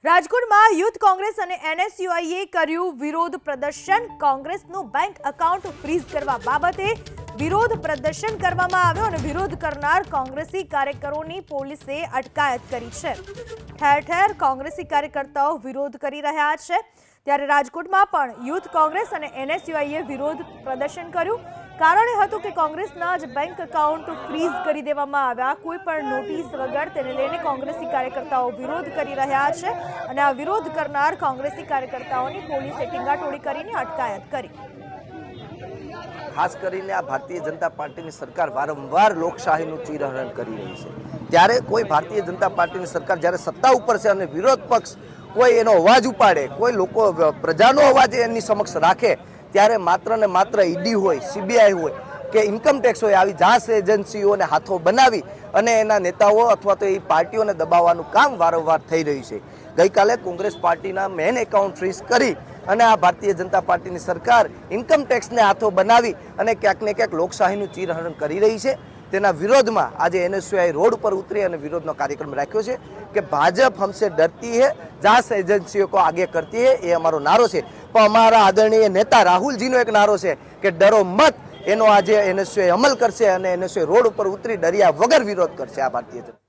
રાજકોટમાં યુથ કોંગ્રેસ અને એનએસયુઆઈએ કર્યું વિરોધ પ્રદર્શન। કોંગ્રેસનું બેંક એકાઉન્ટ ફ્રીઝ કરવા બાબતે વિરોધ પ્રદર્શન કરવામાં આવ્યો અને વિરોધ કરનાર કોંગ્રેસી કાર્યકરોની પોલીસે અટકાયત કરી છે। ઠેર ઠેર કોંગ્રેસી કાર્યકર્તાઓ વિરોધ કરી રહ્યા છે, ત્યારે રાજકોટમાં પણ યુથ કોંગ્રેસ અને એનએસયુઆઈએ વિરોધ પ્રદર્શન કર્યું। કારણ એ હતું કે કોંગ્રેસના જ બેંક એકાઉન્ટ ફ્રીઝ કરી દેવામાં આવ્યા। કોઈ પણ નોટિસ વગર તેને લઈને કોંગ્રેસી કાર્યકર્તાઓ વિરોધ કરી રહ્યા છે અને આ વિરોધ કરનાર કોંગ્રેસી કાર્યકર્તાઓની પોલીસે ટીંગાટોળી કરીને અટકાયત કરી। ખાસ કરીને આ ભારતીય જનતા પાર્ટીની સરકાર વારંવાર લોકશાહીનું ચીરહરણ કરી રહી છે, ત્યારે કોઈ ભારતીય જનતા પાર્ટીની સરકાર જ્યારે સત્તા ઉપર છે અને વિરોધ પક્ષ કોઈ એનો અવાજ ઉપાડે, કોઈ લોકો પ્રજાનો અવાજ એની સમક્ષ રાખે, ત્યારે માત્ર ને માત્ર ઈડી હોય, સીબીઆઈ હોય કે ઇન્કમ ટેક્સ હોય, આવી જાંચ એજન્સીઓને હાથો બનાવી અને એના નેતાઓ અથવા તો એ પાર્ટીઓને દબાવવાનું કામ વારંવાર થઈ રહ્યું છે। ગઈકાલે કોંગ્રેસ પાર્ટીના મેન એકાઉન્ટ ફ્રીઝ કરી અને આ ભારતીય જનતા પાર્ટીની સરકાર ઇન્કમ ટેક્સને હાથો બનાવી અને ક્યાંક ને ક્યાંક લોકશાહીનું ચીરહરણ કરી રહી છે। તેના વિરોધમાં આજે એનએસયુઆઈ રોડ પર ઉતરી અને વિરોધનો કાર્યક્રમ રાખ્યો છે કે ભાજપ हमसे डरती है, जांच एजेंसियों को आगे करती है, એ અમારો નારો છે। પણ અમારા આદરણીય નેતા રાહુલજીનો એક નારો છે કે ડરો મત, એનો આજે એનએસયુઆઈ અમલ કરશે અને એનએસયુઆઈ રોડ ઉપર ઉતરી ડર્યા વગર વિરોધ કરશે આ ભારતીય જનતા।